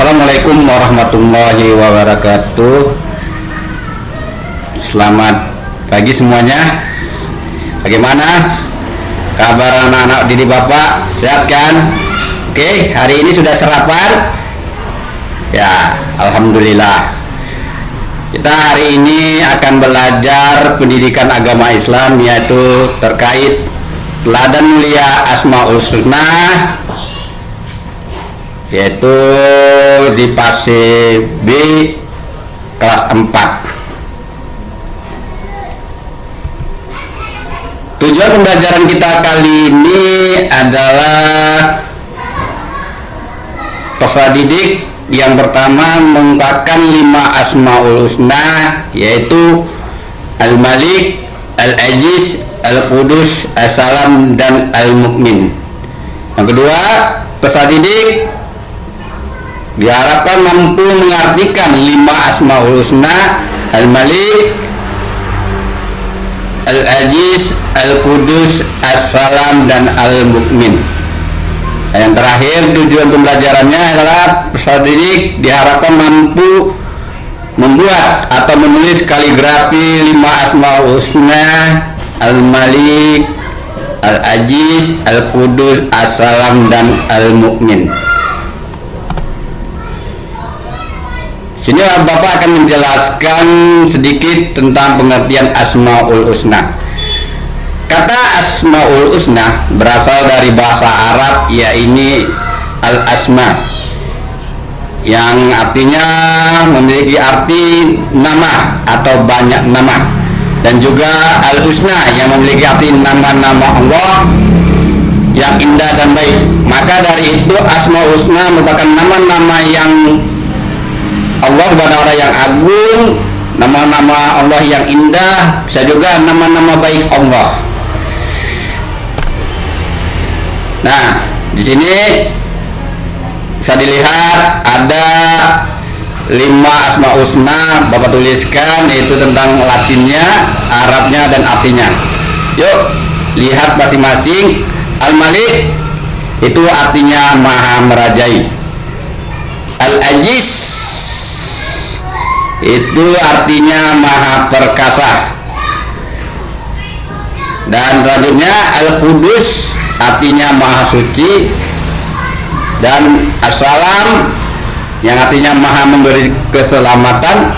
Assalamualaikum warahmatullahi wabarakatuh. Selamat pagi semuanya. Bagaimana kabar anak-anak didik Bapak? Sehat kan? Oke, hari ini sudah sarapan? Ya, alhamdulillah. Kita hari ini akan belajar pendidikan agama Islam, yaitu terkait teladan mulia Asmaul Husna, yaitu di fase B kelas 4. Tujuan pembelajaran kita kali ini adalah peserta didik yang pertama mengungkapkan 5 Asmaul Husna, yaitu Al-Malik, Al-Aziz, Al-Qudus, As-Salam, dan Al-Mu'min. Yang kedua, peserta didik diharapkan mampu mengartikan 5 Asmaul Husna, Al-Malik, Al-Aziz, Al-Qudus, As-Salam, dan Al-Mu'min. Yang terakhir, tujuan pembelajarannya adalah peserta didik diharapkan mampu membuat atau menulis kaligrafi 5 Asmaul Husna, Al-Malik, Al-Aziz, Al-Qudus, As-Salam, dan Al-Mu'min. Sini Bapak akan menjelaskan sedikit tentang pengertian Asmaul Husna. Kata Asmaul Husna berasal dari bahasa Arab, yaitu al-asma, yang artinya memiliki arti nama atau banyak nama, dan juga al-husna yang memiliki arti nama-nama Allah yang indah dan baik. Maka dari itu Asmaul Husna merupakan nama-nama yang Allah Subhanahu yang agung, nama-nama Allah yang indah, bisa juga nama-nama baik Allah. Nah, di sini bisa dilihat ada 5 Asmaul Husna Bapak tuliskan, yaitu tentang Latinnya, Arabnya, dan artinya. Yuk lihat masing-masing. Al-Malik itu artinya maha merajai. Al-Aziz itu artinya maha perkasa, dan selanjutnya Al-Qudus artinya maha suci, dan As-Salam yang artinya maha memberi keselamatan,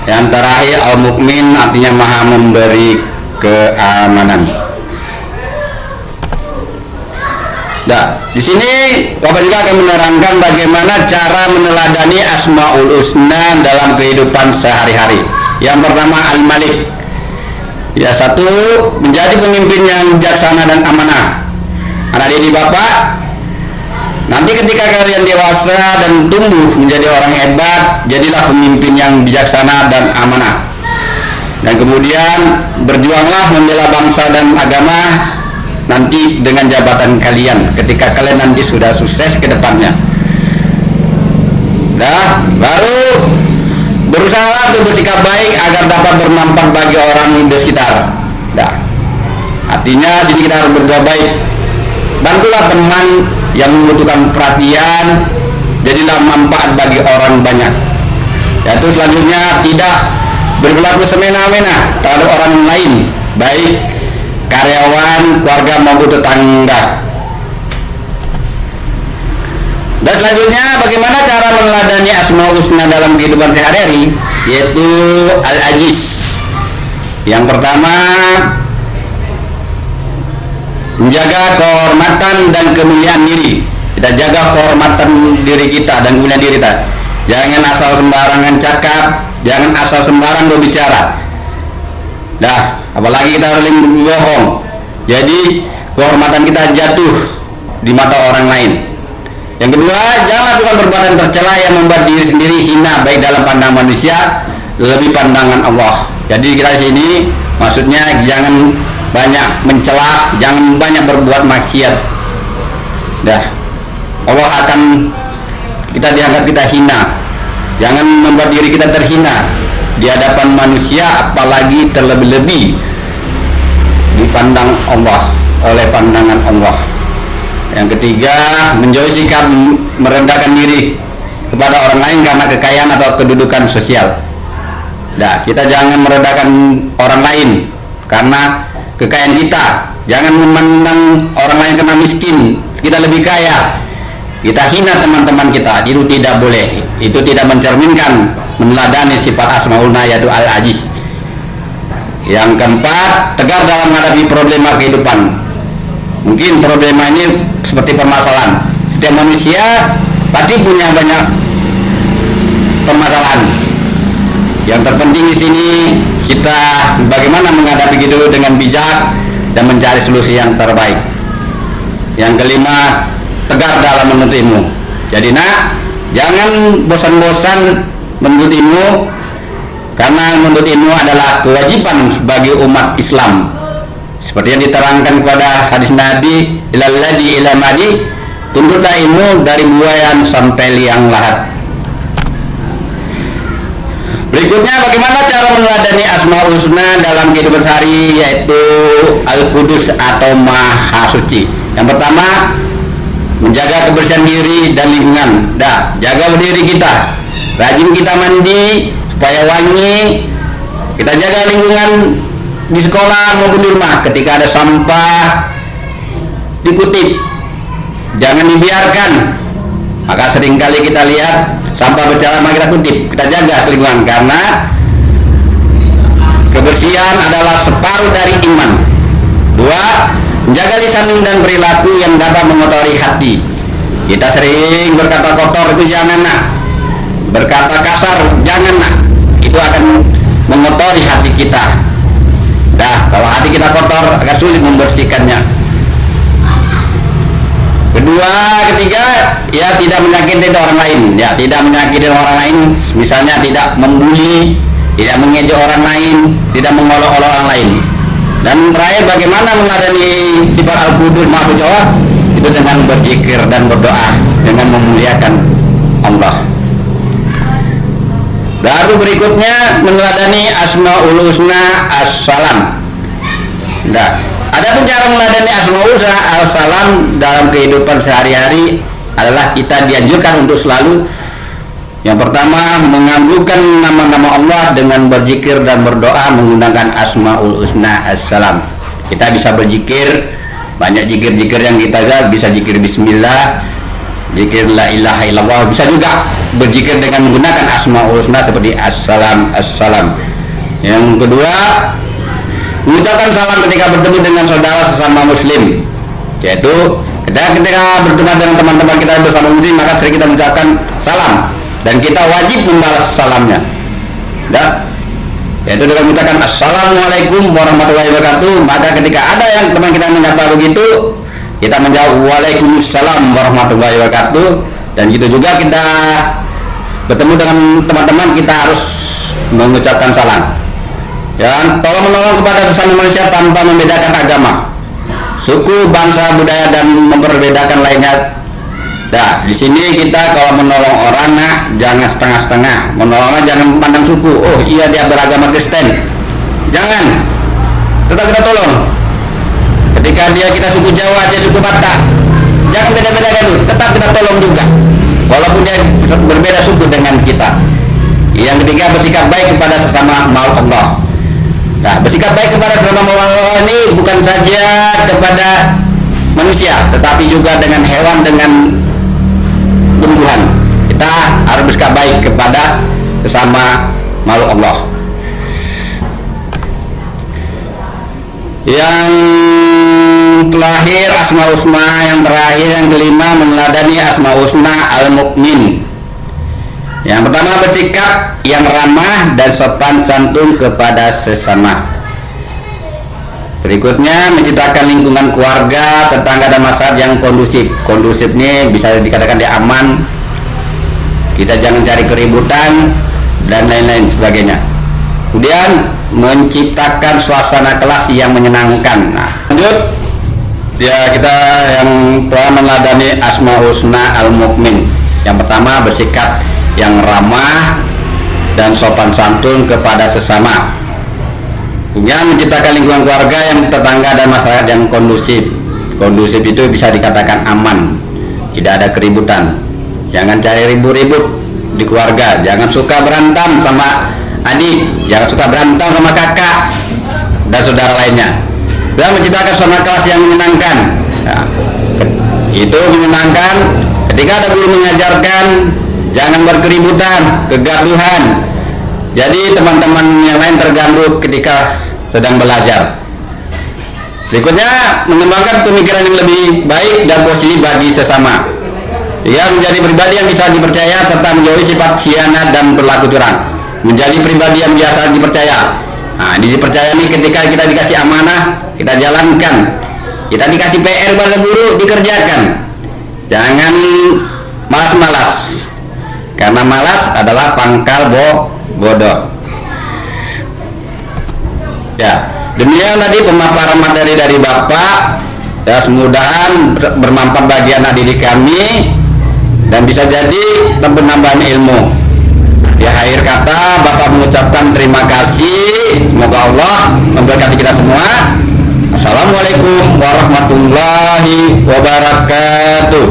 yang terakhir Al-Mu'min artinya maha memberi keamanan. Nah, di sini Bapak juga akan menerangkan bagaimana cara meneladani Asmaul Husna dalam kehidupan sehari-hari. Yang pertama, Al-Malik. Ya, satu, menjadi pemimpin yang bijaksana dan amanah. Anak didik Bapak, nanti ketika kalian dewasa dan tumbuh menjadi orang hebat, jadilah pemimpin yang bijaksana dan amanah. Dan kemudian berjuanglah membela bangsa dan agama nanti dengan jabatan kalian ketika kalian nanti sudah sukses ke depannya. Nah, baru berusaha untuk bersikap baik agar dapat bermanfaat bagi orang di sekitar. Nah, artinya sini kita harus berbuat baik. Bantulah teman yang membutuhkan perhatian, jadilah manfaat bagi orang banyak. Yaitu selanjutnya tidak berlaku semena-mena terhadap orang lain, baik karyawan, keluarga maupun tetangga. Dan selanjutnya, bagaimana cara meneladani Asmaul Husna dalam kehidupan sehari-hari, yaitu Al-Aziz. Yang pertama, menjaga kehormatan dan kemuliaan diri. Kita jaga kehormatan diri kita dan kemuliaan diri kita. Jangan asal sembarangan cakap, jangan asal sembarang berbicara. Dah, apalagi kita saling berbohong. Jadi kehormatan kita jatuh di mata orang lain. Yang kedua, jangan lakukan perbuatan tercela yang membuat diri sendiri hina, baik dalam pandangan manusia, lebih pandangan Allah. Jadi kita di sini maksudnya jangan banyak mencela, jangan banyak berbuat maksiat. Dah, Allah akan kita dianggap kita hina. Jangan membuat diri kita terhina di hadapan manusia, apalagi terlebih-lebih dipandang Allah, oleh pandangan Allah. Yang ketiga, menjauhi sikap merendahkan diri, kepada orang lain karena kekayaan atau kedudukan sosial. Nah, kita jangan merendahkan orang lain karena kekayaan kita. Jangan memandang orang lain karena miskin, kita lebih kaya. Kita hina teman-teman kita, itu tidak boleh. Itu tidak mencerminkan, meneladani sifat Asmaul Husna yaitu Al-Aziz. Yang keempat, tegar dalam menghadapi problema kehidupan. Mungkin problema ini seperti permasalahan. Setiap manusia pasti punya banyak permasalahan. Yang terpenting di sini kita bagaimana menghadapi itu dengan bijak dan mencari solusi yang terbaik. Yang kelima, tegar dalam menuntut ilmu. Jadi jangan bosan-bosan menuntut ilmu, karena menuntut ilmu adalah kewajiban bagi umat Islam. Seperti yang diterangkan kepada hadis Nabi, ilalladzi ila madi, tuntutlah ilmu dari buayan sampai liang lahat. Berikutnya, bagaimana cara meneladani Asmaul Husna dalam kehidupan sehari, yaitu Al-Qudus atau Maha Suci. Yang pertama, menjaga kebersihan diri dan lingkungan. Jaga diri kita, rajin kita mandi supaya wangi. Kita jaga lingkungan di sekolah maupun di rumah. Ketika ada sampah, dikutip, jangan dibiarkan. Maka seringkali kita lihat sampah bercaraman, kita kutip, kita jaga lingkungan, karena kebersihan adalah separuh dari iman. Dua, menjaga lisan dan perilaku yang dapat mengotori hati. Kita sering berkata kotor, itu jangan berkata kasar, jangan itu akan mengotori hati kita. Kalau hati kita kotor, agak sulit membersihkannya. Kedua, ketiga, ya tidak menyakiti orang lain. Tidak menyakiti orang lain, misalnya tidak membuli, tidak mengejek orang lain, tidak mengolok-olok orang lain. Dan terakhir, bagaimana meneladani sifat Al-Qudus Maha Suci itu dengan berzikir dan berdoa, dengan memuliakan Allah. Lalu berikutnya, meneladani Asmaul Husna As-Salam. Adapun cara meneladani Asmaul Husna As-Salam dalam kehidupan sehari-hari adalah kita dianjurkan untuk selalu, yang pertama, menggabungkan nama-nama Allah dengan berzikir dan berdoa menggunakan Asmaul Husna As-Salam. Kita bisa berzikir, banyak zikir-zikir yang kita bisa zikir Bismillah, zikir La ilaha illallah, bisa juga berzikir dengan menggunakan Asmaul Husna seperti As-Salam, As-Salam. Yang kedua, mengucapkan salam ketika bertemu dengan saudara sesama muslim, yaitu ketika bertemu dengan teman-teman kita bersama muslim, maka sering kita mengucapkan salam dan kita wajib membalas salamnya. Yaitu dengan mengucapkan Assalamualaikum warahmatullahi wabarakatuh. Maka ketika ada yang teman kita menyapa begitu, kita menjawab Waalaikumsalam warahmatullahi wabarakatuh. Dan gitu juga kita bertemu dengan teman-teman, kita harus mengucapkan salam. Tolong menolong kepada sesama manusia tanpa membedakan agama, suku, bangsa, budaya, dan memperbedakan lainnya. Di sini kita kalau menolong orang, jangan setengah-setengah. Menolongnya jangan pandang suku. Oh iya, dia beragama Kristen, jangan. Tetap kita tolong. Ketika kita suku Jawa, dia suku Batak, jangan beda-bedakan itu. Tetap kita tolong juga, walaupun dia berbeda suku dengan kita. Yang ketiga, bersikap baik kepada sesama makhluk Allah. Bersikap baik kepada sesama makhluk Allah ini bukan saja kepada manusia, tetapi juga dengan hewan, dengan tumbuhan. Kita harus bersikap baik kepada sesama makhluk Allah. Yang terakhir, Asmaul Husna yang terakhir, yang kelima, meneladani Asmaul Husna Al-Mukmin. Yang pertama, bersikap yang ramah dan sopan santun kepada sesama. Berikutnya, menciptakan lingkungan keluarga, tetangga, dan masyarakat yang kondusif. Kondusif ini bisa dikatakan dia aman, kita jangan cari keributan dan lain-lain sebagainya. Kemudian menciptakan suasana kelas yang menyenangkan. Lanjut, kita yang telah meneladani Asmaul Husna Al-Mukmin. Yang pertama, bersikap yang ramah dan sopan santun kepada sesama. Kemudian menciptakan lingkungan keluarga yang tetangga dan masyarakat yang kondusif. Kondusif itu bisa dikatakan aman, tidak ada keributan. Jangan cari ribut-ribut di keluarga. Jangan suka berantem sama adik, jangan suka berantem sama kakak dan saudara lainnya. Dan menciptakan suasana kelas yang menyenangkan. Ya, itu menyenangkan ketika ada guru mengajarkan, jangan berkeributan, kegaduhan. Jadi teman-teman yang lain terganggu ketika sedang belajar. Berikutnya, mengembangkan pemikiran yang lebih baik dan positif bagi sesama. Ya, menjadi pribadi yang bisa dipercaya serta menjauhi sifat khianat dan berlaku curang. Menjadi pribadi yang biasa dipercaya. Nah, dipercaya nih ketika kita dikasih amanah, kita jalankan. Kita dikasih PR pada guru, dikerjakan. Jangan malas-malas. Karena malas adalah pangkal bodoh. Ya, demikian tadi pemaparan materi dari Bapak. Ya, semoga bermanfaat bagi anak didik kami dan bisa jadi penambahan ilmu. Di akhir kata Bapak mengucapkan terima kasih. Semoga Allah memberkati kita semua. Assalamualaikum warahmatullahi wabarakatuh.